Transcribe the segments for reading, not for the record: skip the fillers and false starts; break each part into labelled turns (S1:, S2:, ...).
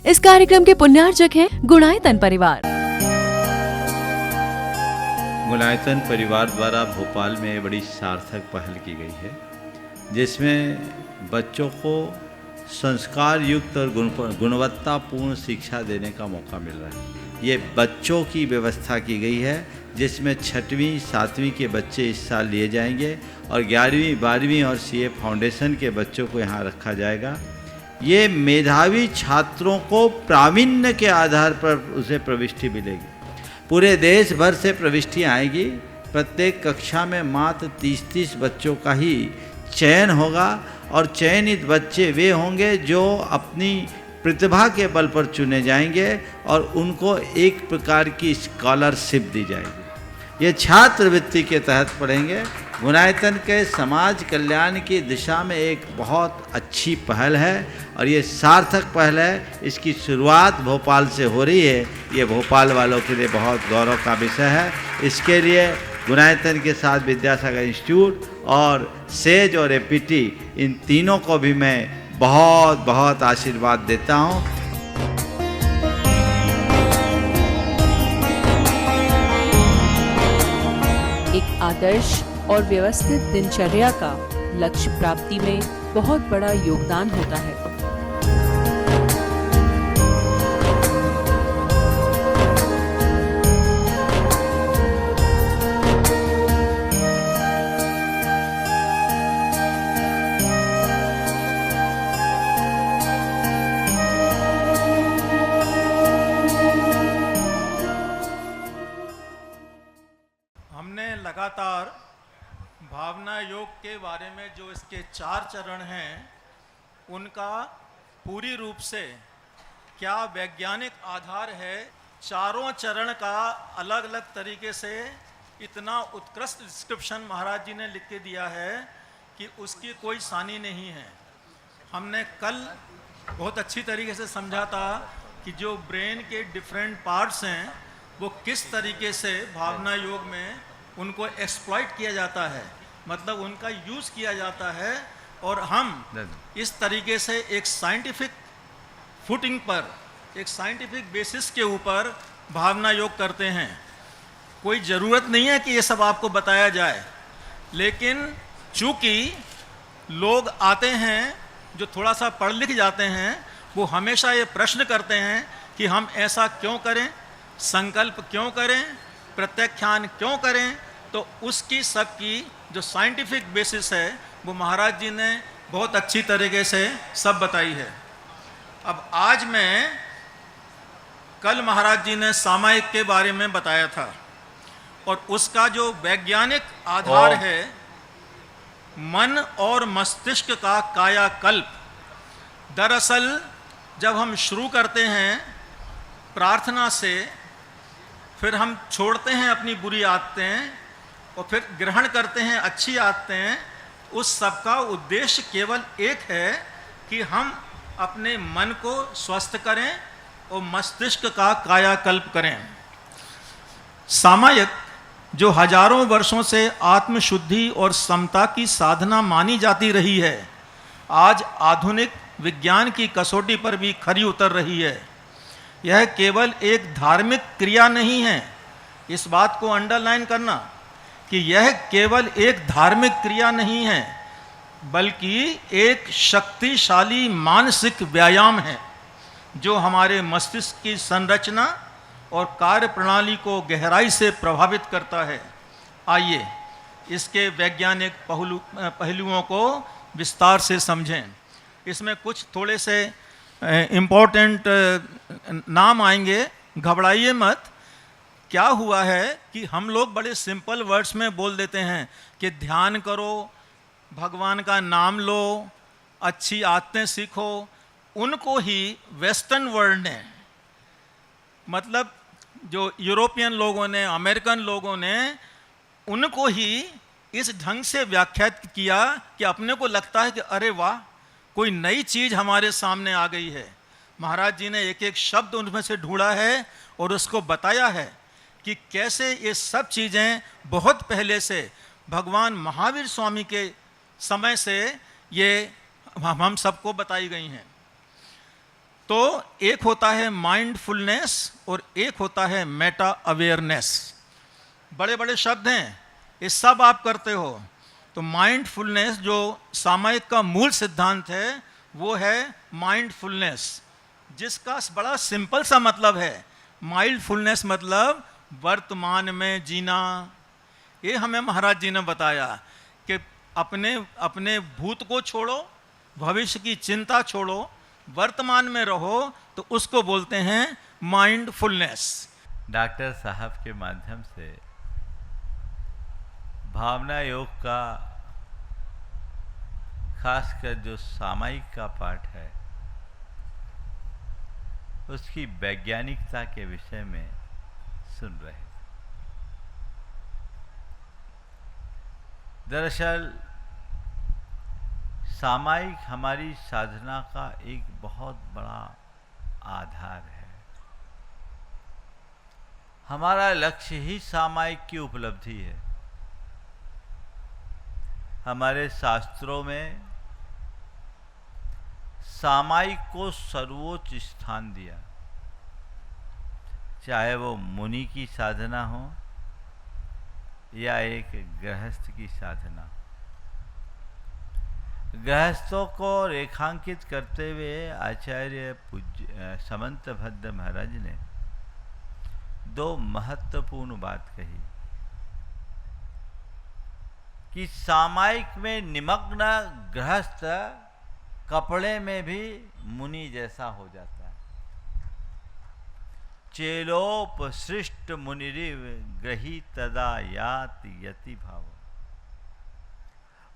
S1: इस कार्यक्रम के पुण्यार्चक हैं गुणायतन परिवार।
S2: गुणायतन परिवार द्वारा भोपाल में बड़ी सार्थक पहल की गई है, जिसमें बच्चों को संस्कार युक्त और गुणवत्तापूर्ण शिक्षा देने का मौका मिल रहा है। ये बच्चों की व्यवस्था की गई है, जिसमें 6वीं 7वीं के बच्चे इस साल लिए जाएंगे और 11वीं 12वीं और सीए फाउंडेशन के बच्चों को यहाँ रखा जाएगा। ये मेधावी छात्रों को प्रावीण्य के आधार पर उसे प्रविष्टि मिलेगी। पूरे देश भर से प्रविष्टियाँ आएगी। प्रत्येक कक्षा में मात्र 30-30 बच्चों का ही चयन होगा और चयनित बच्चे वे होंगे जो अपनी प्रतिभा के बल पर चुने जाएंगे और उनको एक प्रकार की स्कॉलरशिप दी जाएगी। ये छात्रवृत्ति के तहत पढ़ेंगे। गुणायतन के समाज कल्याण की दिशा में एक बहुत अच्छी पहल है और ये सार्थक पहल है। इसकी शुरुआत भोपाल से हो रही है। ये भोपाल वालों के लिए बहुत गौरव का विषय है। इसके लिए गुणायतन के साथ विद्यासागर इंस्टीट्यूट और सेज और एपीटी, इन तीनों को भी मैं बहुत बहुत आशीर्वाद देता हूँ।
S1: एक आदर्श और व्यवस्थित दिनचर्या का लक्ष्य प्राप्ति में बहुत बड़ा योगदान होता है।
S3: हमने लगातार भावना योग के बारे में जो इसके 4 चरण हैं उनका पूरी रूप से क्या वैज्ञानिक आधार है, चारों चरण का अलग अलग तरीके से इतना उत्कृष्ट डिस्क्रिप्शन महाराज जी ने लिख के दिया है कि उसकी कोई सानी नहीं है। हमने कल बहुत अच्छी तरीके से समझा था कि जो ब्रेन के डिफरेंट पार्ट्स हैं वो किस तरीके से भावना योग में उनको एक्सप्लॉइट किया जाता है, मतलब उनका यूज़ किया जाता है। और हम इस तरीके से एक साइंटिफिक फुटिंग पर, एक साइंटिफिक बेसिस के ऊपर भावना योग करते हैं। कोई ज़रूरत नहीं है कि ये सब आपको बताया जाए, लेकिन चूँकि लोग आते हैं जो थोड़ा सा पढ़ लिख जाते हैं, वो हमेशा ये प्रश्न करते हैं कि हम ऐसा क्यों करें, संकल्प क्यों करें, प्रत्याख्यान क्यों करें। तो उसकी सबकी जो साइंटिफिक बेसिस है वो महाराज जी ने बहुत अच्छी तरीके से सब बताई है। अब आज मैं, कल महाराज जी ने सामायिक के बारे में बताया था और उसका जो वैज्ञानिक आधार है मन और मस्तिष्क का कायाकल्प। दरअसल जब हम शुरू करते हैं प्रार्थना से, फिर हम छोड़ते हैं अपनी बुरी आदतें और फिर ग्रहण करते हैं अच्छी आदतें, उस सब का उद्देश्य केवल एक है कि हम अपने मन को स्वस्थ करें और मस्तिष्क का कायाकल्प करें। सामायिक जो हजारों वर्षों से आत्मशुद्धि और समता की साधना मानी जाती रही है, आज आधुनिक विज्ञान की कसौटी पर भी खरी उतर रही है। यह केवल एक धार्मिक क्रिया नहीं है, इस बात को अंडरलाइन करना कि यह केवल एक धार्मिक क्रिया नहीं है, बल्कि एक शक्तिशाली मानसिक व्यायाम है जो हमारे मस्तिष्क की संरचना और कार्य प्रणाली को गहराई से प्रभावित करता है। आइए इसके वैज्ञानिक पहलुओं को विस्तार से समझें। इसमें कुछ थोड़े से इम्पोर्टेंट नाम आएंगे, घबराइए मत। क्या हुआ है कि हम लोग बड़े सिंपल वर्ड्स में बोल देते हैं कि ध्यान करो, भगवान का नाम लो, अच्छी आदतें सीखो। उनको ही वेस्टर्न वर्ल्ड ने, मतलब जो यूरोपियन लोगों ने, अमेरिकन लोगों ने, उनको ही इस ढंग से व्याख्यात किया कि अपने को लगता है कि अरे वाह, कोई नई चीज़ हमारे सामने आ गई है। महाराज जी ने एक एक शब्द उनमें से ढूंढा है और उसको बताया है कि कैसे ये सब चीज़ें बहुत पहले से भगवान महावीर स्वामी के समय से ये हम सबको बताई गई हैं। तो एक होता है माइंडफुलनेस और एक होता है मेटा अवेयरनेस। बड़े बड़े शब्द हैं, ये सब आप करते हो। तो माइंडफुलनेस जो सामायिक का मूल सिद्धांत है वो है माइंडफुलनेस, जिसका बड़ा सिंपल सा मतलब है। माइंडफुलनेस मतलब वर्तमान में जीना। ये हमें महाराज जी ने बताया कि अपने अपने भूत को छोड़ो, भविष्य की चिंता छोड़ो, वर्तमान में रहो, तो उसको बोलते हैं माइंडफुलनेस।
S2: डॉक्टर साहब के माध्यम से भावना योग का खासकर जो सामायिक का पाठ है उसकी वैज्ञानिकता के विषय में सुन रहे थे। दरअसल सामायिक हमारी साधना का एक बहुत बड़ा आधार है। हमारा लक्ष्य ही सामायिक की उपलब्धि है। हमारे शास्त्रों में सामायिक को सर्वोच्च स्थान दिया, चाहे वो मुनि की साधना हो या एक गृहस्थ की साधना। गृहस्थों को रेखांकित करते हुए आचार्य पूज्य समंत भद्र महाराज ने दो महत्वपूर्ण बात कही कि सामायिक में निमग्न गृहस्थ कपड़े में भी मुनि जैसा हो जाता है। चेलोपसृष्ट मुनिरिव ग्रही तदा यात यति भाव।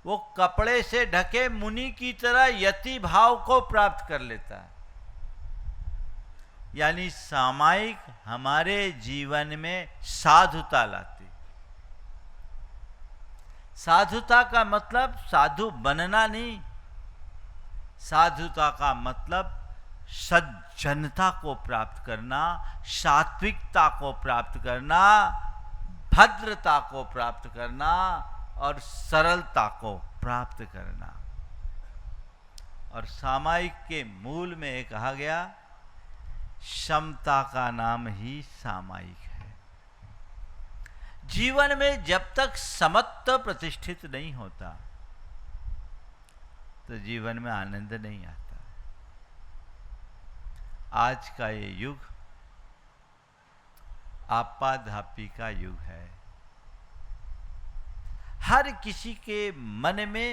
S2: वो कपड़े से ढके मुनि की तरह यति भाव को प्राप्त कर लेता है। यानी सामायिक हमारे जीवन में साधुता लाती। साधुता का मतलब साधु बनना नहीं, साधुता का मतलब सज्जनता को प्राप्त करना, सात्विकता को प्राप्त करना, भद्रता को प्राप्त करना और सरलता को प्राप्त करना। और सामायिक के मूल में ये कहा गया, समता का नाम ही सामायिक है। जीवन में जब तक समत्व प्रतिष्ठित नहीं होता तो जीवन में आनंद नहीं आता। आज का ये युग आपाधापी का युग है। हर किसी के मन में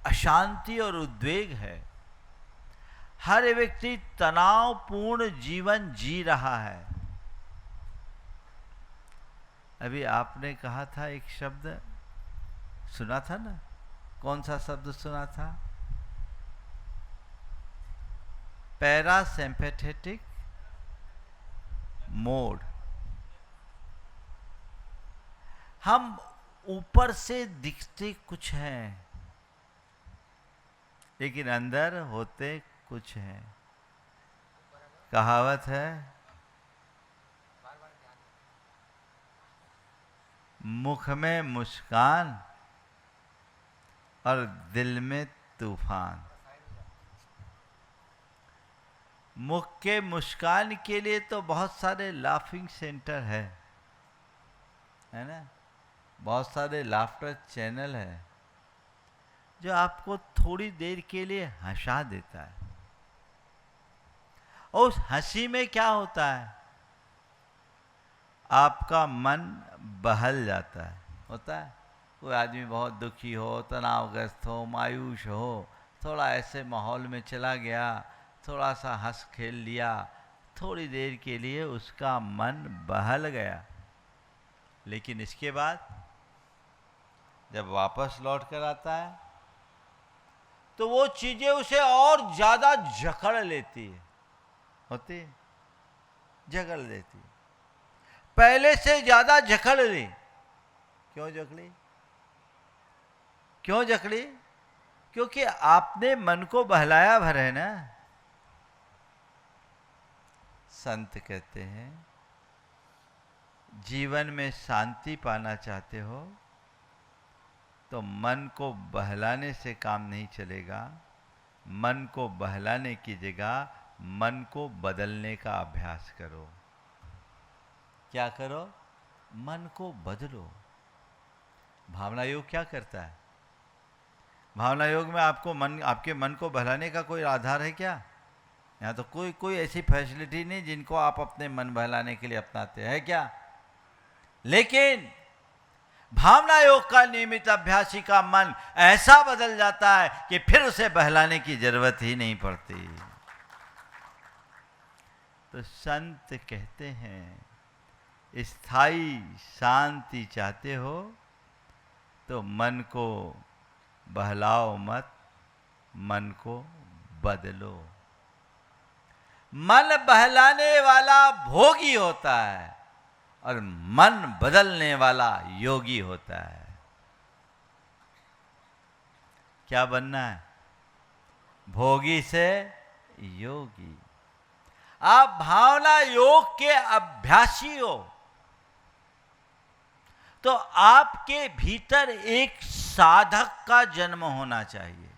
S2: अशांति और उद्वेग है। हर व्यक्ति तनावपूर्ण जीवन जी रहा है। अभी आपने कहा था एक शब्द सुना था ना, कौन सा शब्द सुना था? Parasympathetic mode. हम ऊपर से दिखते कुछ हैं लेकिन अंदर होते कुछ हैं। कहावत है, मुख में मुस्कान और दिल में तूफान। मुख के मुस्कान के लिए तो बहुत सारे लाफिंग सेंटर है ना, बहुत सारे लाफ्टर चैनल है जो आपको थोड़ी देर के लिए हंसा देता है। और उस हंसी में क्या होता है? आपका मन बहल जाता है। होता है कोई आदमी बहुत दुखी हो, तनावग्रस्त हो, मायूस हो, थोड़ा ऐसे माहौल में चला गया, थोड़ा सा हंस खेल लिया, थोड़ी देर के लिए उसका मन बहल गया। लेकिन इसके बाद जब वापस लौट कर आता है तो वो चीजें उसे और ज्यादा जकड़ लेती है। होती है, जकड़ लेती है, पहले से ज्यादा जकड़ ली। क्यों जकड़ी? क्यों जकड़ी? क्योंकि आपने मन को बहलाया भर है ना। संत कहते हैं, जीवन में शांति पाना चाहते हो तो मन को बहलाने से काम नहीं चलेगा, मन को बहलाने की जगह मन को बदलने का अभ्यास करो। क्या करो? मन को बदलो। भावना योग क्या करता है? भावना योग में आपके मन को बहलाने का कोई आधार है क्या? यहाँ तो कोई ऐसी फैसिलिटी नहीं जिनको आप अपने मन बहलाने के लिए अपनाते हैं क्या? लेकिन भावना योग का नियमित अभ्यासी का मन ऐसा बदल जाता है कि फिर उसे बहलाने की जरूरत ही नहीं पड़ती। तो संत कहते हैं, स्थायी शांति चाहते हो तो मन को बहलाओ मत, मन को बदलो। मन बहलाने वाला भोगी होता है और मन बदलने वाला योगी होता है। क्या बनना है? भोगी से योगी। आप भावना योग के अभ्यासी हो तो आपके भीतर एक साधक का जन्म होना चाहिए।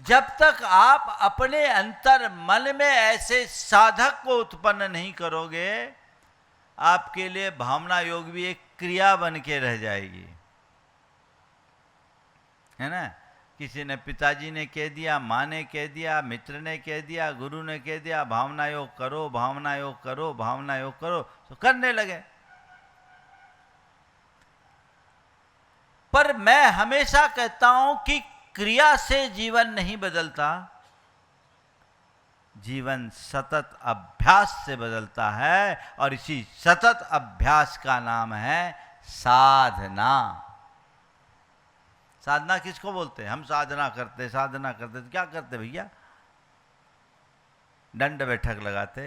S2: जब तक आप अपने अंतर मन में ऐसे साधक को उत्पन्न नहीं करोगे, आपके लिए भावना योग भी एक क्रिया बन के रह जाएगी, है ना? किसी ने, पिताजी ने कह दिया, माँ ने कह दिया, मित्र ने कह दिया, गुरु ने कह दिया, भावना योग करो, भावना योग करो, भावना योग करो, तो करने लगे। पर मैं हमेशा कहता हूं कि क्रिया से जीवन नहीं बदलता, जीवन सतत अभ्यास से बदलता है, और इसी सतत अभ्यास का नाम है साधना। साधना किसको बोलते हैं? हम साधना करते तो क्या करते भैया? दंड बैठक लगाते,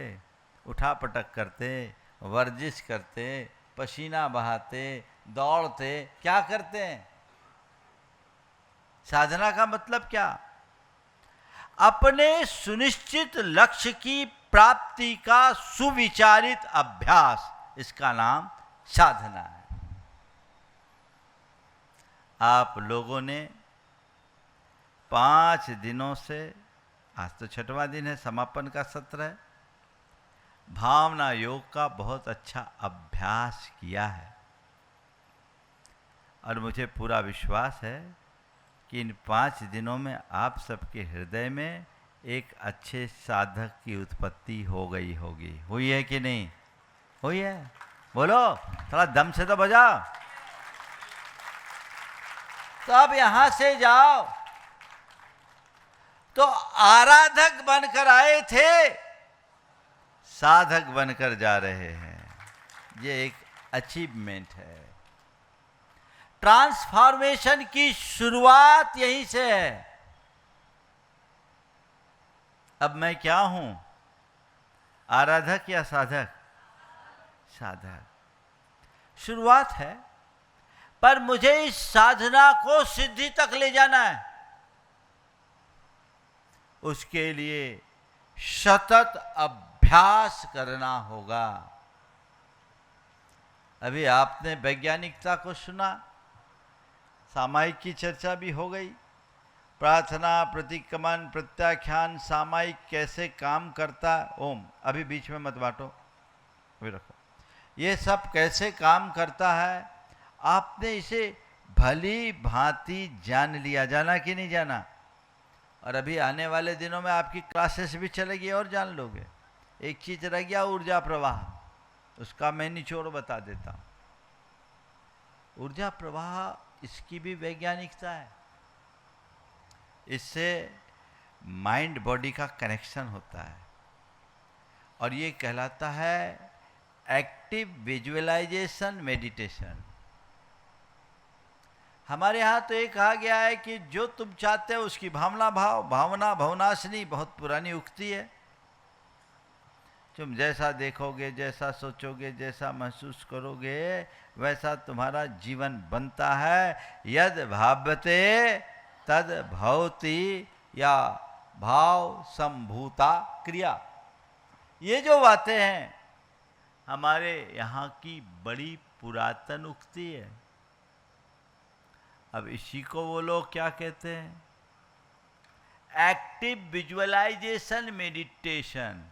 S2: उठा पटक करते, वर्जिश करते, पसीना बहाते, दौड़ते, क्या करते हैं? साधना का मतलब क्या? अपने सुनिश्चित लक्ष्य की प्राप्ति का सुविचारित अभ्यास, इसका नाम साधना है। आप लोगों ने 5 दिनों से, आज तो 6वां दिन है, समापन का सत्र है, भावना योग का बहुत अच्छा अभ्यास किया है, और मुझे पूरा विश्वास है कि इन 5 दिनों में आप सबके हृदय में एक अच्छे साधक की उत्पत्ति हो गई होगी। हुई है कि नहीं? हुई है? बोलो, थोड़ा दम से तो बजाओ। तो अब यहां से जाओ तो आराधक बनकर आए थे, साधक बनकर जा रहे हैं। ये एक अचीवमेंट है। ट्रांसफॉर्मेशन की शुरुआत यहीं से है। अब मैं क्या हूं? आराधक या साधक? साधक। शुरुआत है, पर मुझे इस साधना को सिद्धि तक ले जाना है। उसके लिए सतत अभ्यास करना होगा। अभी आपने वैज्ञानिकता को सुना, सामायिक की चर्चा भी हो गई, प्रार्थना, प्रतिक्रमण, प्रत्याख्यान, सामायिक कैसे काम करता, ओम अभी बीच में मत बांटो, अभी रखो, ये सब कैसे काम करता है, आपने इसे भली भांति जान लिया। जाना कि नहीं जाना? और अभी आने वाले दिनों में आपकी क्लासेस भी चलेगी और जान लोगे। एक चीज रह गया, ऊर्जा प्रवाह, उसका मैं निचोड़ बता देता हूं। ऊर्जा प्रवाह, इसकी भी वैज्ञानिकता है। इससे माइंड बॉडी का कनेक्शन होता है, और ये कहलाता है एक्टिव विजुअलाइजेशन मेडिटेशन। हमारे यहाँ तो ये कहा गया है कि जो तुम चाहते हो उसकी भावना भाव, भावना भवनाशिनी, बहुत पुरानी उक्ति है। तुम जैसा देखोगे, जैसा सोचोगे, जैसा महसूस करोगे, वैसा तुम्हारा जीवन बनता है। यद भावते तद भवति, या भाव संभूता क्रिया। ये जो बातें हैं हमारे यहाँ की बड़ी पुरातन उक्ति है। अब इसी को वो लोग क्या कहते हैं? एक्टिव विजुअलाइजेशन मेडिटेशन,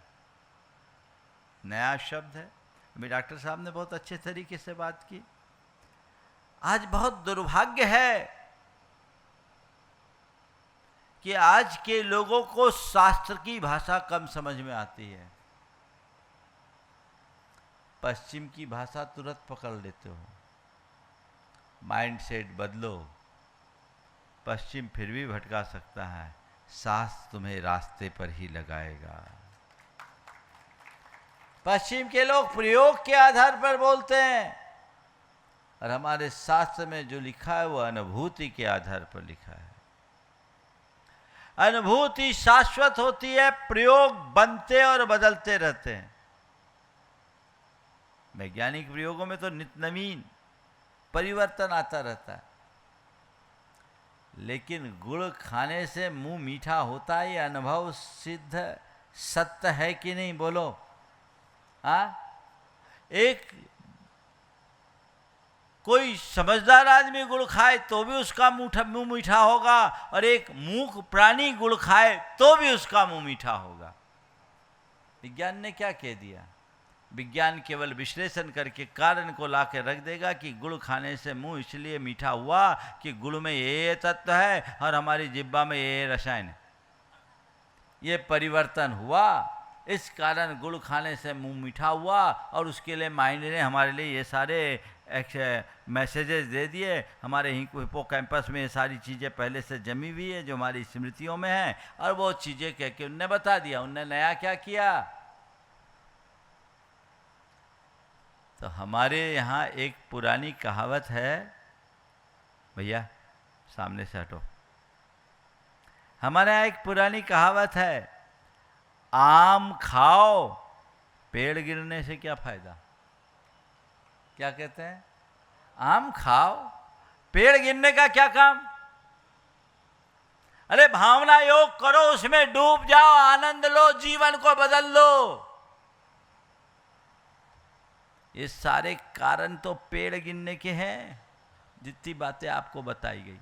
S2: नया शब्द है। अभी डॉक्टर साहब ने बहुत अच्छे तरीके से बात की। आज बहुत दुर्भाग्य है कि आज के लोगों को शास्त्र की भाषा कम समझ में आती है। पश्चिम की भाषा तुरंत पकड़ लेते हो। माइंड सेट बदलो, पश्चिम फिर भी भटका सकता है, शास्त्र तुम्हें रास्ते पर ही लगाएगा। पश्चिम के लोग प्रयोग के आधार पर बोलते हैं, और हमारे शास्त्र में जो लिखा है वो अनुभूति के आधार पर लिखा है। अनुभूति शाश्वत होती है, प्रयोग बनते और बदलते रहते हैं। वैज्ञानिक प्रयोगों में तो नित्य नवीन परिवर्तन आता रहता है, लेकिन गुड़ खाने से मुंह मीठा होता है, ये अनुभव सिद्ध सत्य है कि नहीं? बोलो। एक कोई समझदार आदमी गुड़ खाए तो भी उसका मुंह मीठा होगा, और एक मूक प्राणी गुड़ खाए तो भी उसका मुंह मीठा होगा। विज्ञान ने क्या कह दिया? विज्ञान केवल विश्लेषण करके कारण को ला के रख देगा कि गुड़ खाने से मुंह इसलिए मीठा हुआ कि गुड़ में ये तत्व है और हमारी जिह्वा में ये रसायन है, ये परिवर्तन हुआ, इस कारण गुड़ खाने से मुंह मीठा हुआ, और उसके लिए माइंड ने हमारे लिए ये सारे मैसेजेस दे दिए। हमारे हिप्पोकैम्पस में ये सारी चीज़ें पहले से जमी हुई है जो हमारी स्मृतियों में है, और वो चीज़ें कह के उनने बता दिया। उनने नया क्या किया? तो हमारे यहाँ एक पुरानी कहावत है, भैया सामने से हटो। हमारे यहाँ एक पुरानी कहावत है, आम खाओ पेड़ गिरने से क्या फायदा? क्या कहते हैं? आम खाओ पेड़ गिरने का क्या काम? अरे भावना योग करो, उसमें डूब जाओ, आनंद लो, जीवन को बदल लो। ये सारे कारण तो पेड़ गिरने के हैं, जितनी बातें आपको बताई गई।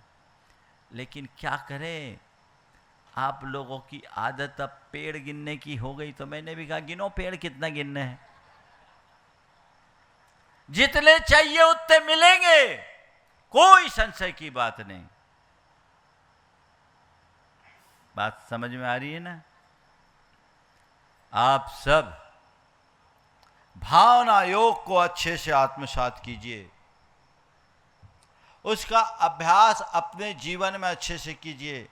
S2: लेकिन क्या करें, आप लोगों की आदत अब पेड़ गिनने की हो गई। तो मैंने भी कहा गिनो पेड़ कितना गिनने हैं, जितने चाहिए उतने मिलेंगे, कोई संशय की बात नहीं। बात समझ में आ रही है ना? आप सब भावना योग को अच्छे से आत्मसात कीजिए, उसका अभ्यास अपने जीवन में अच्छे से कीजिए,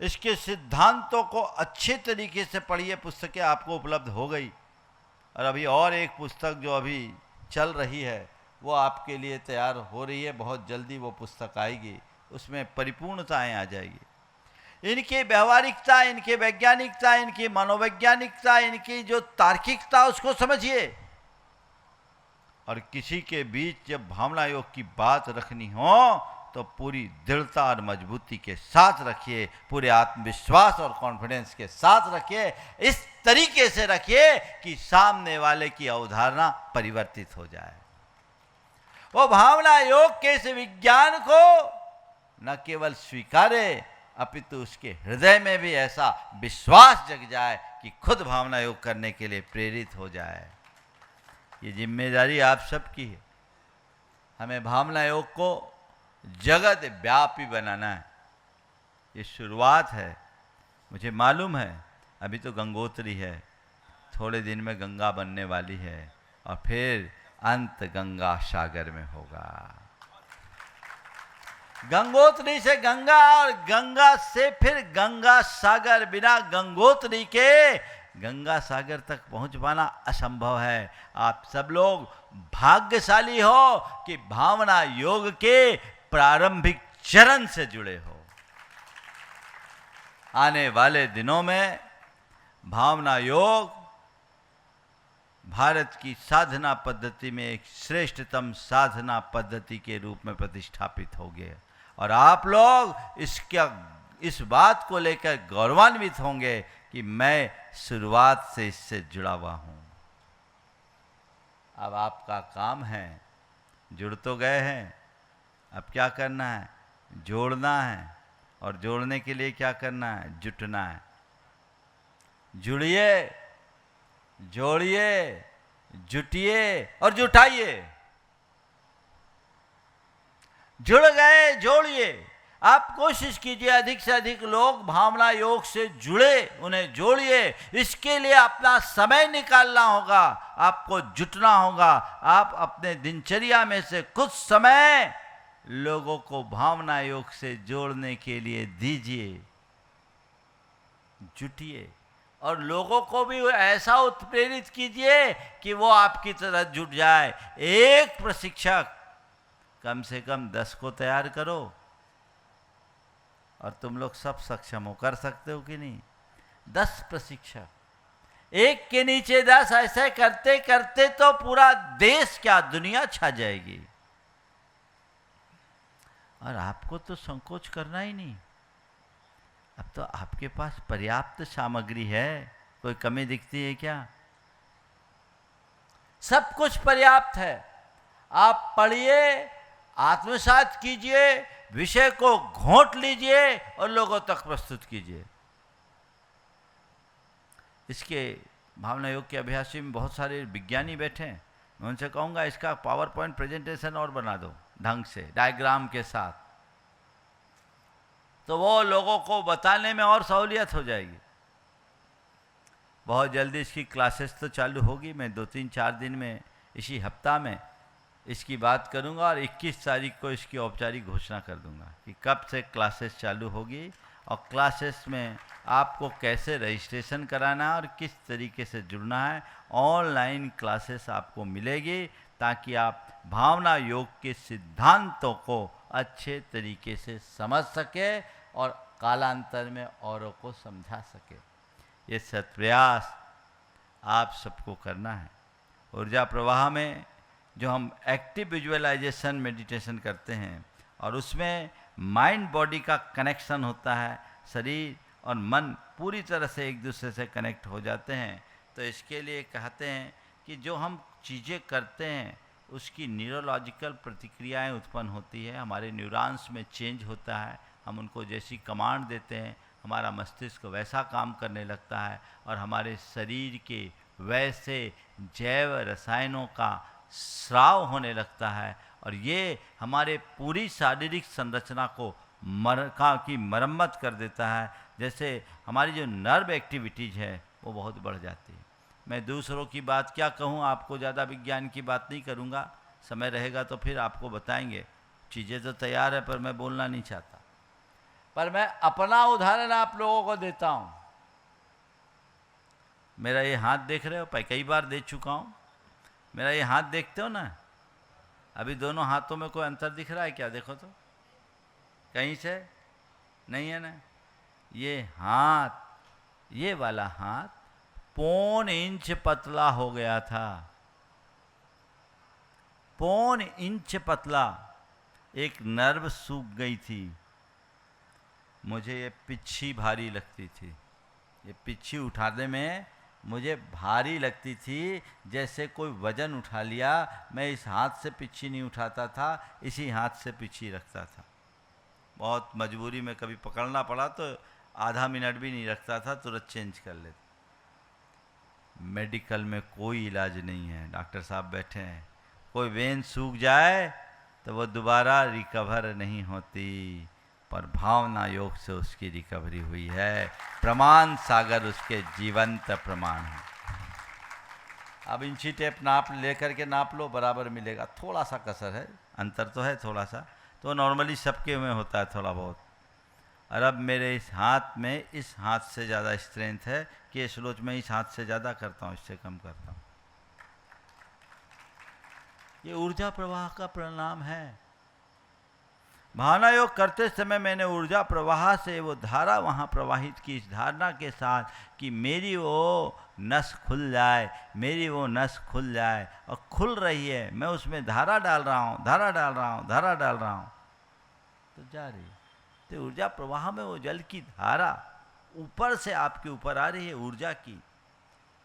S2: इसके सिद्धांतों को अच्छे तरीके से पढ़िए। पुस्तकें आपको उपलब्ध हो गई, और अभी और एक पुस्तक जो अभी चल रही है वो आपके लिए तैयार हो रही है, बहुत जल्दी वो पुस्तक आएगी, उसमें परिपूर्णताएं आ जाएगी। इनकी व्यवहारिकता, इनकी वैज्ञानिकता, इनकी मनोवैज्ञानिकता, इनकी जो तार्किकता, उसको समझिए। और किसी के बीच जब भावना योग की बात रखनी हो तो पूरी दृढ़ता और मजबूती के साथ रखिए, पूरे आत्मविश्वास और कॉन्फिडेंस के साथ रखिए। इस तरीके से रखिए कि सामने वाले की अवधारणा परिवर्तित हो जाए। वो भावना योग के इस विज्ञान को न केवल स्वीकारे, अपितु उसके हृदय में भी ऐसा विश्वास जग जाए कि खुद भावना योग करने के लिए प्रेरित हो जाए। ये जिम्मेदारी आप सबकी है। हमें भावना योग को जगत व्यापी बनाना है। ये शुरुआत है, मुझे मालूम है अभी तो गंगोत्री है, थोड़े दिन में गंगा बनने वाली है, और फिर अंत गंगा सागर में होगा। गंगोत्री से गंगा, और गंगा से फिर गंगा सागर। बिना गंगोत्री के गंगा सागर तक पहुंच पाना असंभव है। आप सब लोग भाग्यशाली हो कि भावना योग के प्रारंभिक चरण से जुड़े हो। आने वाले दिनों में भावना योग भारत की साधना पद्धति में एक श्रेष्ठतम साधना पद्धति के रूप में प्रतिष्ठापित होंगे, और आप लोग इस बात को लेकर गौरवान्वित होंगे कि मैं शुरुआत से इससे जुड़ा हुआ हूं। अब आपका काम है, जुड़ तो गए हैं, अब क्या करना है? जोड़ना है, और जोड़ने के लिए क्या करना है? जुटना है। जुड़िए, जोड़िए, जुटिए और जुटाइए। जुड़ गए, जोड़िए। आप कोशिश कीजिए अधिक से अधिक लोग भावना योग से जुड़े, उन्हें जोड़िए। इसके लिए अपना समय निकालना होगा, आपको जुटना होगा। आप अपने दिनचर्या में से कुछ समय लोगों को भावना योग से जोड़ने के लिए दीजिए। जुटिए और लोगों को भी ऐसा उत्प्रेरित कीजिए कि वो आपकी तरह जुट जाए। एक प्रशिक्षक कम से कम 10 को तैयार करो, और तुम लोग सब सक्षम हो, कर सकते हो कि नहीं? 10 प्रशिक्षक, एक के नीचे 10, ऐसे करते करते तो पूरा देश क्या दुनिया छा जाएगी। और आपको तो संकोच करना ही नहीं। अब तो आपके पास पर्याप्त सामग्री है, कोई कमी दिखती है क्या? सब कुछ पर्याप्त है। आप पढ़िए, आत्मसात कीजिए, विषय को घोंट लीजिए और लोगों तक प्रस्तुत कीजिए। इसके भावना योग के अभ्यासी में बहुत सारे विज्ञानी बैठे हैं। मैं उनसे कहूँगा इसका पावर पॉइंट प्रेजेंटेशन और बना दो ढंग से, डायग्राम के साथ, तो वो लोगों को बताने में और सहूलियत हो जाएगी। बहुत जल्दी इसकी क्लासेस तो चालू होगी। मैं 2-3-4 दिन में, इसी हफ्ता में इसकी बात करूंगा, और 21 तारीख को इसकी औपचारिक घोषणा कर दूंगा कि कब से क्लासेस चालू होगी, और क्लासेस में आपको कैसे रजिस्ट्रेशन कराना है और किस तरीके से जुड़ना है। ऑनलाइन क्लासेस आपको मिलेगी ताकि आप भावना योग के सिद्धांतों को अच्छे तरीके से समझ सके और कालांतर में औरों को समझा सके। ये सत्प्रयास आप सबको करना है। ऊर्जा प्रवाह में जो हम एक्टिव विजुअलाइजेशन मेडिटेशन करते हैं, और उसमें माइंड बॉडी का कनेक्शन होता है, शरीर और मन पूरी तरह से एक दूसरे से कनेक्ट हो जाते हैं। तो इसके लिए कहते हैं कि जो हम चीज़ें करते हैं उसकी न्यूरोलॉजिकल प्रतिक्रियाएं उत्पन्न होती है, हमारे न्यूरॉन्स में चेंज होता है। हम उनको जैसी कमांड देते हैं, हमारा मस्तिष्क वैसा काम करने लगता है, और हमारे शरीर के वैसे जैव रसायनों का स्राव होने लगता है, और ये हमारे पूरी शारीरिक संरचना को की मरम्मत कर देता है। जैसे हमारी जो नर्व एक्टिविटीज़ है वो बहुत बढ़ जाती है। मैं दूसरों की बात क्या कहूँ, आपको ज़्यादा विज्ञान की बात नहीं करूँगा, समय रहेगा तो फिर आपको बताएंगे। चीज़ें तो तैयार है पर मैं बोलना नहीं चाहता। पर मैं अपना उदाहरण आप लोगों को देता हूँ। मेरा ये हाथ देख रहे हो, कई बार देख चुका हूँ। मेरा ये हाथ देखते हो ना, अभी दोनों हाथों में कोई अंतर दिख रहा है क्या? देखो तो, कहीं से नहीं है ना। ये हाथ, ये वाला हाथ 1.25 इंच पतला हो गया था, 1.25 इंच पतला। एक नर्व सूख गई थी। मुझे ये पिच्छी भारी लगती थी, ये पिच्छी उठाने में मुझे भारी लगती थी, जैसे कोई वजन उठा लिया। मैं इस हाथ से पिच्छी नहीं उठाता था, इसी हाथ से पिच्छी रखता था। बहुत मजबूरी में कभी पकड़ना पड़ा तो आधा मिनट भी नहीं रखता था, तुरंत चेंज कर लेता। मेडिकल में कोई इलाज नहीं है, डॉक्टर साहब बैठे हैं। कोई वेन सूख जाए तो वो दोबारा रिकवर नहीं होती, पर भावना योग से उसकी रिकवरी हुई है। प्रमाण सागर उसके जीवंत प्रमाण है। अब इंची टेप नाप लेकर के नाप लो, बराबर मिलेगा। थोड़ा सा कसर है, अंतर तो है थोड़ा सा, तो नॉर्मली सबके में होता है थोड़ा बहुत। और अब मेरे इस हाथ में, इस हाथ से ज़्यादा स्ट्रेंथ है कि इस रोज में इस हाथ से ज़्यादा करता हूँ, इससे कम करता हूँ। ये ऊर्जा प्रवाह का परिणाम है। भावना योग करते समय मैंने ऊर्जा प्रवाह से वो धारा वहाँ प्रवाहित की, इस धारणा के साथ कि मेरी वो नस खुल जाए, मेरी वो नस खुल जाए, और खुल रही है। मैं उसमें धारा डाल रहा हूँ, धारा डाल रहा हूँ, धारा डाल रहा हूँ, तो जा रही है। तो ऊर्जा प्रवाह में वो जल की धारा ऊपर से आपके ऊपर आ रही है, ऊर्जा की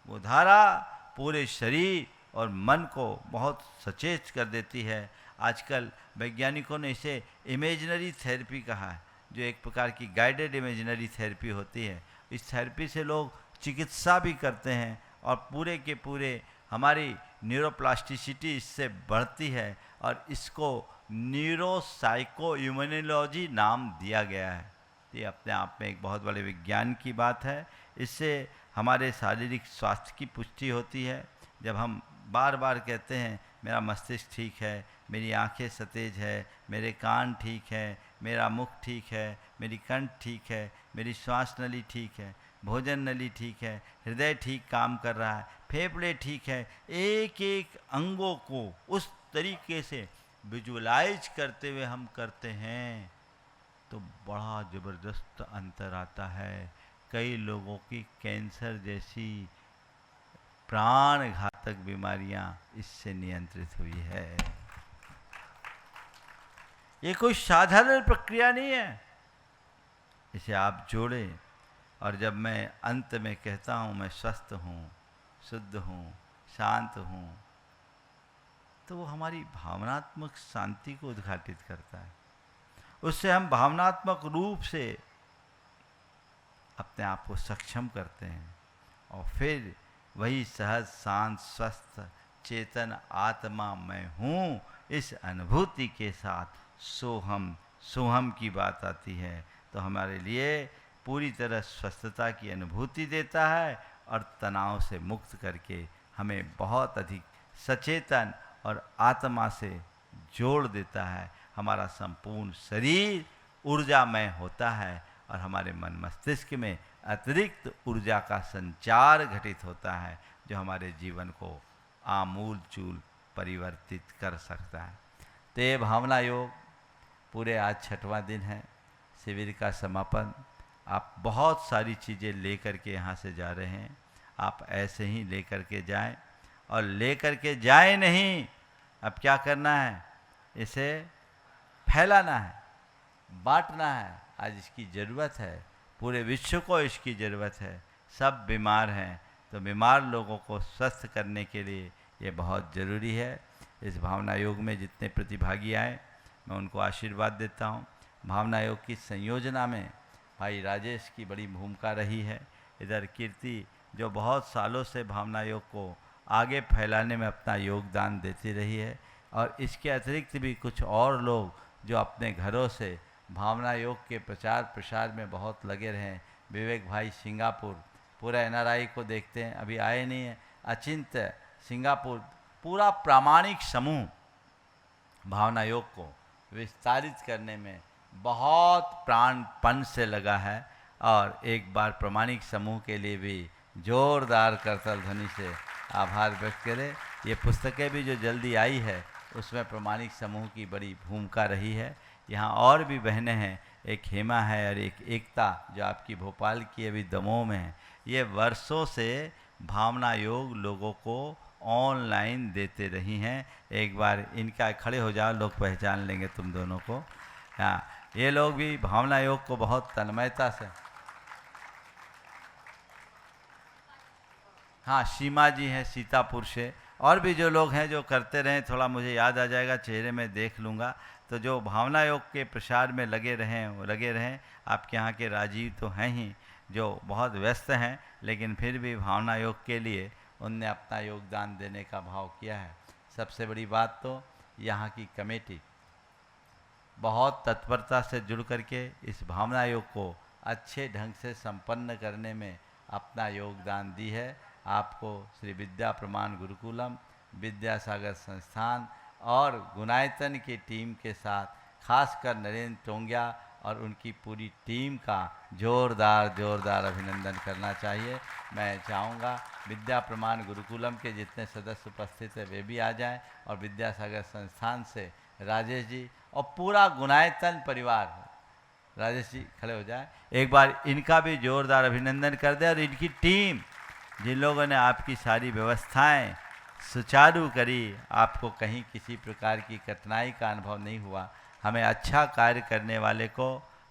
S2: वो धारा पूरे शरीर और मन को बहुत सचेत कर देती है। आजकल वैज्ञानिकों ने इसे इमेजिनरी थेरेपी कहा है, जो एक प्रकार की गाइडेड इमेजिनरी थेरेपी होती है। इस थेरेपी से लोग चिकित्सा भी करते हैं और पूरे के पूरे हमारी न्यूरोप्लास्टिसिटी इससे बढ़ती है और इसको न्यूरोसाइको इम्यूनोलॉजी नाम दिया गया है। ये अपने आप में एक बहुत बड़े विज्ञान की बात है। इससे हमारे शारीरिक स्वास्थ्य की पुष्टि होती है। जब हम बार बार कहते हैं मेरा मस्तिष्क ठीक है, मेरी आंखें सतेज है, मेरे कान ठीक है, मेरा मुख ठीक है, मेरी कंठ ठीक है, मेरी श्वास नली ठीक है, भोजन नली ठीक है, हृदय ठीक काम कर रहा है, फेफड़े ठीक है, एक एक अंगों को उस तरीके से विजुलाइज करते हुए हम करते हैं तो बड़ा ज़बरदस्त अंतर आता है। कई लोगों की कैंसर जैसी प्राण घातक बीमारियां इससे नियंत्रित हुई है। ये कोई साधारण प्रक्रिया नहीं है। इसे आप जोड़ें और जब मैं अंत में कहता हूँ मैं स्वस्थ हूँ, शुद्ध हूँ, शांत हूँ, तो वो हमारी भावनात्मक शांति को उद्घाटित करता है। उससे हम भावनात्मक रूप से अपने आप को सक्षम करते हैं और फिर वही सहज शांत स्वस्थ चेतन आत्मा मैं हूँ, इस अनुभूति के साथ सोहम की बात आती है तो हमारे लिए पूरी तरह स्वस्थता की अनुभूति देता है और तनाव से मुक्त करके हमें बहुत अधिक सचेतन और आत्मा से जोड़ देता है। हमारा संपूर्ण शरीर ऊर्जामय होता है और हमारे मन मस्तिष्क में अतिरिक्त ऊर्जा का संचार घटित होता है जो हमारे जीवन को आमूल चूल परिवर्तित कर सकता है। तो ये भावना योग पूरे आज 6वां दिन है, शिविर का समापन। आप बहुत सारी चीज़ें लेकर के यहाँ से जा रहे हैं, आप ऐसे ही लेकर के जाएं और लेकर के जाएं नहीं, अब क्या करना है, इसे फैलाना है, बांटना है। आज इसकी ज़रूरत है, पूरे विश्व को इसकी ज़रूरत है। सब बीमार हैं तो बीमार लोगों को स्वस्थ करने के लिए ये बहुत ज़रूरी है। इस भावना योग में जितने प्रतिभागी आए मैं उनको आशीर्वाद देता हूँ। भावना योग की संयोजना में भाई राजेश की बड़ी भूमिका रही है। इधर कीर्ति जो बहुत सालों से भावना योग को आगे फैलाने में अपना योगदान देती रही है और इसके अतिरिक्त भी कुछ और लोग जो अपने घरों से भावना योग के प्रचार प्रसार में बहुत लगे रहे हैं। विवेक भाई सिंगापुर, पूरा NRI को देखते हैं, अभी आए नहीं है। अचिंत सिंगापुर, पूरा प्रामाणिक समूह भावना योग को विस्तारित करने में बहुत प्राणपण से लगा है और एक बार प्रामाणिक समूह के लिए भी जोरदार करतल ध्वनि से आभार व्यक्त करें। ये पुस्तकें भी जो जल्दी आई है उसमें प्रामाणिक समूह की बड़ी भूमिका रही है। यहाँ और भी बहनें हैं, एक हेमा है और एक एकता जो आपकी भोपाल की अभी दमोह में है। ये वर्षों से भावना योग लोगों को ऑनलाइन देते रही हैं। एक बार इनका खड़े हो जाओ, लोग पहचान लेंगे तुम दोनों को। हाँ, ये लोग भी भावना योग को बहुत तन्मयता से, हाँ सीमा जी हैं सीतापुर से, और भी जो लोग हैं जो करते रहें, थोड़ा मुझे याद आ जाएगा, चेहरे में देख लूँगा। तो जो भावना योग के प्रसार में लगे रहें वो लगे रहें। आपके यहाँ के राजीव तो हैं ही जो बहुत व्यस्त हैं, लेकिन फिर भी भावना योग के लिए उनने अपना योगदान देने का भाव किया है। सबसे बड़ी बात तो यहाँ की कमेटी बहुत तत्परता से जुड़ करके इस भावना योग को अच्छे ढंग से संपन्न करने में अपना योगदान दी है। आपको श्री विद्या प्रमाण गुरुकुलम, विद्यासागर संस्थान और गुणायतन की टीम के साथ खासकर नरेंद्र टोंगिया और उनकी पूरी टीम का जोरदार अभिनंदन करना चाहिए। मैं चाहूँगा विद्या प्रमाण गुरुकुलम के जितने सदस्य उपस्थित हैं वे भी आ जाएं और विद्यासागर संस्थान से राजेश जी और पूरा गुणायतन परिवार, राजेश जी खड़े हो जाएं, एक बार इनका भी जोरदार अभिनंदन कर दें। और इनकी टीम, जिन लोगों ने आपकी सारी व्यवस्थाएं सुचारू करी, आपको कहीं किसी प्रकार की कठिनाई का अनुभव नहीं हुआ। हमें अच्छा कार्य करने वाले को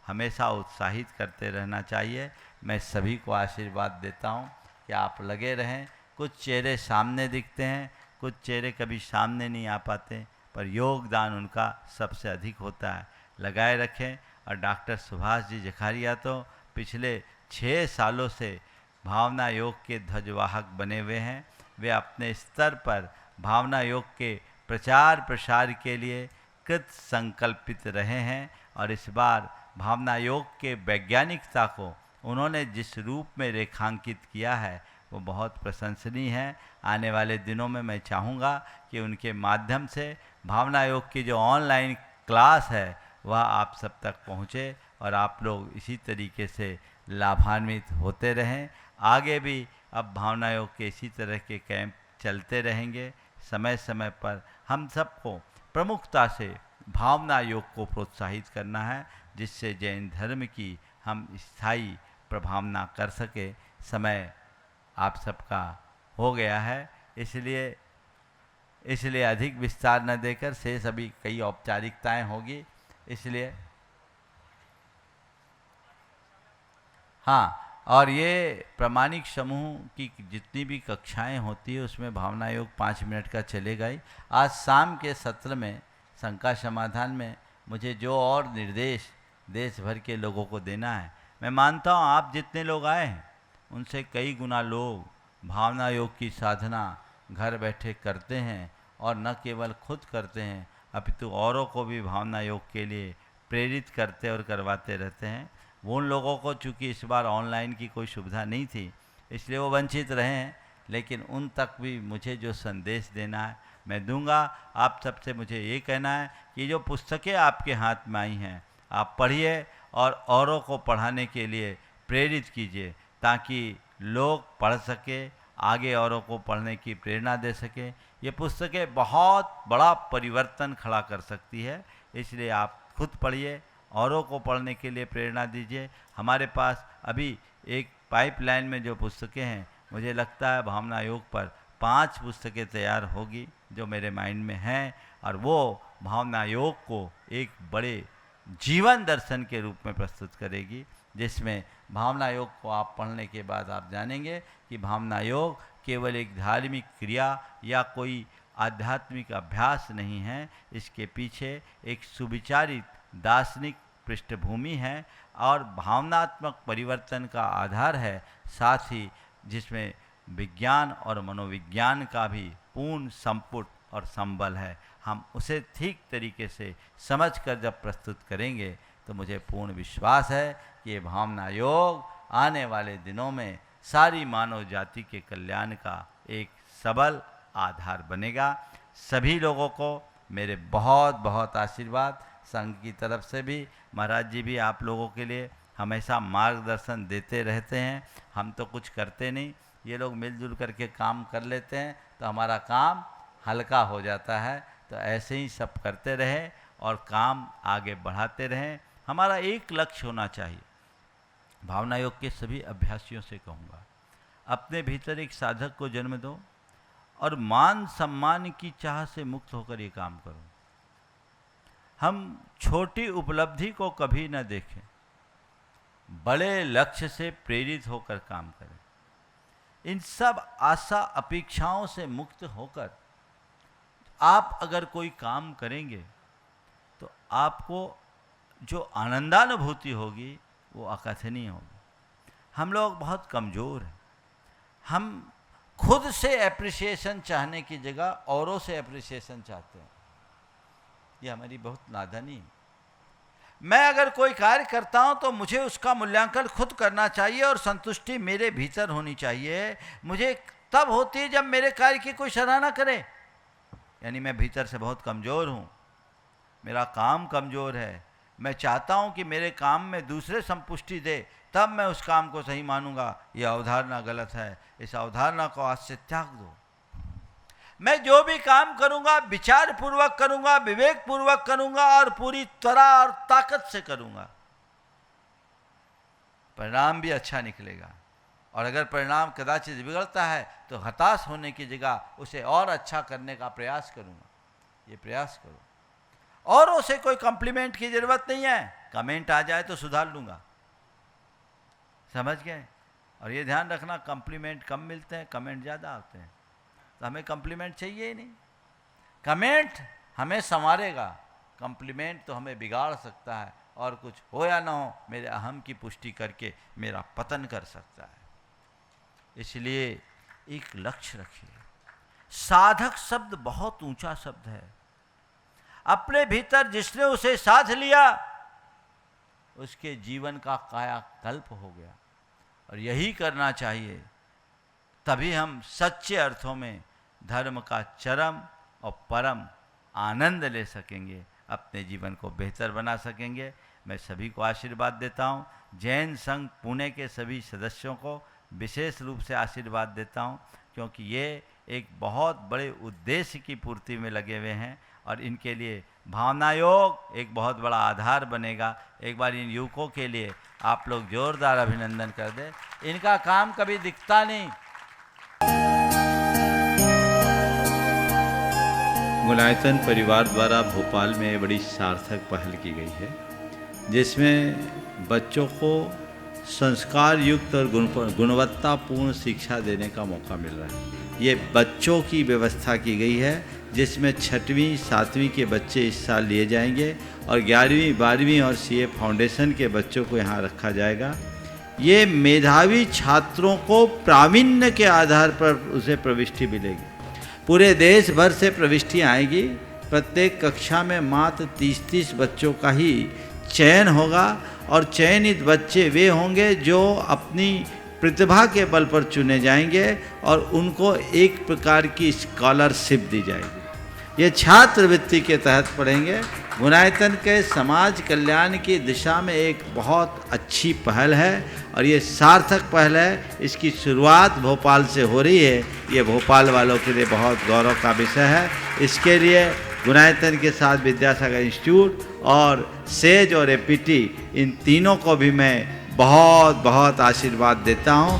S2: हमेशा उत्साहित करते रहना चाहिए। मैं सभी को आशीर्वाद देता हूं कि आप लगे रहें। कुछ चेहरे सामने दिखते हैं, कुछ चेहरे कभी सामने नहीं आ पाते, पर योगदान उनका सबसे अधिक होता है। लगाए रखें। और डॉक्टर सुभाष जी जखारिया तो पिछले 6 सालों से भावना योग के ध्वजवाहक बने हुए हैं। वे अपने स्तर पर भावना योग के प्रचार प्रसार के लिए कृत संकल्पित रहे हैं और इस बार भावना योग के वैज्ञानिकता को उन्होंने जिस रूप में रेखांकित किया है वो बहुत प्रशंसनीय है। आने वाले दिनों में मैं चाहूँगा कि उनके माध्यम से भावना योग की जो ऑनलाइन क्लास है वह आप सब तक पहुँचे और आप लोग इसी तरीके से लाभान्वित होते रहें। आगे भी अब भावना योग के इसी तरह के कैंप चलते रहेंगे। समय समय पर हम सबको प्रमुखता से भावना योग को प्रोत्साहित करना है, जिससे जैन धर्म की हम स्थायी प्रभावना कर सके। समय आप सबका हो गया है, इसलिए अधिक विस्तार न देकर शेष अभी कई औपचारिकताएं होगी, इसलिए हाँ। और ये प्रामाणिक समूह की जितनी भी कक्षाएं होती है उसमें भावना योग 5 मिनट का चलेगा ही। आज शाम के सत्र में शंका समाधान में मुझे जो और निर्देश देश भर के लोगों को देना है, मैं मानता हूँ आप जितने लोग आए हैं उनसे कई गुना लोग भावना योग की साधना घर बैठे करते हैं और न केवल खुद करते हैं अपितु औरों को भी भावना योग के लिए प्रेरित करते और करवाते रहते हैं। वो उन लोगों को चूँकि इस बार ऑनलाइन की कोई सुविधा नहीं थी इसलिए वो वंचित रहे हैं, लेकिन उन तक भी मुझे जो संदेश देना है मैं दूंगा। आप सबसे मुझे ये कहना है कि जो पुस्तकें आपके हाथ में आई हैं आप पढ़िए और औरों को पढ़ाने के लिए प्रेरित कीजिए ताकि लोग पढ़ सके, आगे औरों को पढ़ने की प्रेरणा दे सके। ये पुस्तकें बहुत बड़ा परिवर्तन खड़ा कर सकती है, इसलिए आप खुद पढ़िए, औरों को पढ़ने के लिए प्रेरणा दीजिए। हमारे पास अभी एक पाइपलाइन में जो पुस्तकें हैं, मुझे लगता है भावना योग पर 5 पुस्तकें तैयार होगी जो मेरे माइंड में हैं और वो भावना योग को एक बड़े जीवन दर्शन के रूप में प्रस्तुत करेगी, जिसमें भावना योग को आप पढ़ने के बाद आप जानेंगे कि भावना योग केवल एक धार्मिक क्रिया या कोई आध्यात्मिक अभ्यास नहीं है, इसके पीछे एक सुविचारित दार्शनिक पृष्ठभूमि है और भावनात्मक परिवर्तन का आधार है, साथ ही जिसमें विज्ञान और मनोविज्ञान का भी पूर्ण संपुट और संबल है। हम उसे ठीक तरीके से समझकर जब प्रस्तुत करेंगे तो मुझे पूर्ण विश्वास है कि ये भावना योग आने वाले दिनों में सारी मानव जाति के कल्याण का एक सबल आधार बनेगा। सभी लोगों को मेरे बहुत बहुत आशीर्वाद। संघ की तरफ से भी महाराज जी भी आप लोगों के लिए हमेशा मार्गदर्शन देते रहते हैं। हम तो कुछ करते नहीं, ये लोग मिलजुल करके काम कर लेते हैं तो हमारा काम हल्का हो जाता है। तो ऐसे ही सब करते रहें और काम आगे बढ़ाते रहें। हमारा एक लक्ष्य होना चाहिए। भावना योग के सभी अभ्यासियों से कहूँगा, अपने भीतर एक साधक को जन्म दो और मान सम्मान की चाह से मुक्त होकर ये काम करो। हम छोटी उपलब्धि को कभी न देखें, बड़े लक्ष्य से प्रेरित होकर काम करें। इन सब आशा अपेक्षाओं से मुक्त होकर आप अगर कोई काम करेंगे तो आपको जो आनंदानुभूति होगी वो अकथनीय होगी। हम लोग बहुत कमज़ोर हैं। हम खुद से एप्रिसिएशन चाहने की जगह औरों से एप्रिसिएशन चाहते हैं। ये हमारी बहुत नादानी है। मैं अगर कोई कार्य करता हूं तो मुझे उसका मूल्यांकन खुद करना चाहिए और संतुष्टि मेरे भीतर होनी चाहिए। मुझे तब होती है जब मेरे कार्य की कोई सराहना करे। यानी मैं भीतर से बहुत कमज़ोर हूं, मेरा काम कमज़ोर है। मैं चाहता हूं कि मेरे काम में दूसरे संतुष्टि दे, तब मैं उस काम को सही मानूंगा। यह अवधारणा गलत है। इस अवधारणा को आज से त्याग दो। मैं जो भी काम करूंगा विचार पूर्वक करूंगा, विवेक पूर्वक करूंगा और पूरी तरह और ताकत से करूंगा। परिणाम भी अच्छा निकलेगा। और अगर परिणाम कदाचित बिगड़ता है तो हताश होने की जगह उसे और अच्छा करने का प्रयास करूंगा। ये प्रयास करो। औरों से कोई कॉम्प्लीमेंट की जरूरत नहीं है। कमेंट आ जाए तो सुधार लूंगा, समझ गए। और ये ध्यान रखना, कॉम्प्लीमेंट कम मिलते हैं, कमेंट ज़्यादा आते हैं। तो हमें कॉम्प्लीमेंट चाहिए ही नहीं। कमेंट हमें संवारेगा, कम्प्लीमेंट तो हमें बिगाड़ सकता है और कुछ हो या ना हो मेरे अहम की पुष्टि करके मेरा पतन कर सकता है। इसलिए एक लक्ष्य रखिए। साधक शब्द बहुत ऊंचा शब्द है। अपने भीतर जिसने उसे साध लिया उसके जीवन का कायाकल्प हो गया, और यही करना चाहिए। तभी हम सच्चे अर्थों में धर्म का चरम और परम आनंद ले सकेंगे, अपने जीवन को बेहतर बना सकेंगे। मैं सभी को आशीर्वाद देता हूँ। जैन संघ पुणे के सभी सदस्यों को विशेष रूप से आशीर्वाद देता हूँ, क्योंकि ये एक बहुत बड़े उद्देश्य की पूर्ति में लगे हुए हैं और इनके लिए भावना योग एक बहुत बड़ा आधार बनेगा। एक बार इन युवकों के लिए आप लोग जोरदार अभिनंदन कर दें। इनका काम कभी दिखता नहीं। गुणायतन परिवार द्वारा भोपाल में बड़ी सार्थक पहल की गई है, जिसमें बच्चों को संस्कार युक्त और गुणवत्तापूर्ण शिक्षा देने का मौका मिल रहा है। ये बच्चों की व्यवस्था की गई है, जिसमें 6वीं 7वीं के बच्चे इस साल लिए जाएंगे और 11वीं 12वीं और सीए फाउंडेशन के बच्चों को यहाँ रखा जाएगा। ये मेधावी छात्रों को प्रावीण्य के आधार पर उसे प्रविष्टि मिलेगी। पूरे देश भर से प्रविष्टियाँ आएगी। प्रत्येक कक्षा में मात्र 30-30 बच्चों का ही चयन होगा और चयनित बच्चे वे होंगे जो अपनी प्रतिभा के बल पर चुने जाएंगे और उनको एक प्रकार की स्कॉलरशिप दी जाएगी। ये छात्रवृत्ति के तहत पढ़ेंगे। गुणायतन के समाज कल्याण की दिशा में एक बहुत अच्छी पहल है और ये सार्थक पहल है। इसकी शुरुआत भोपाल से हो रही है। ये भोपाल वालों के लिए बहुत गौरव का विषय है। इसके लिए गुणायतन के साथ विद्यासागर इंस्टीट्यूट और सेज और एपीटी इन तीनों को भी मैं बहुत बहुत आशीर्वाद देता हूँ।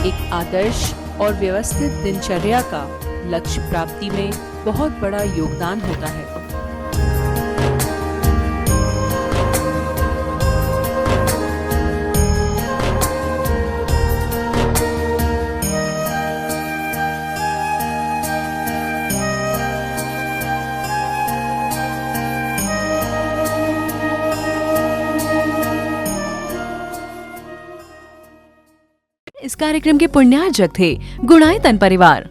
S1: एक आदर्श और व्यवस्थित दिनचर्या का लक्ष्य प्राप्ति में बहुत बड़ा योगदान होता है।
S4: इस कार्यक्रम के पुण्यार्जक थे गुणायतन परिवार।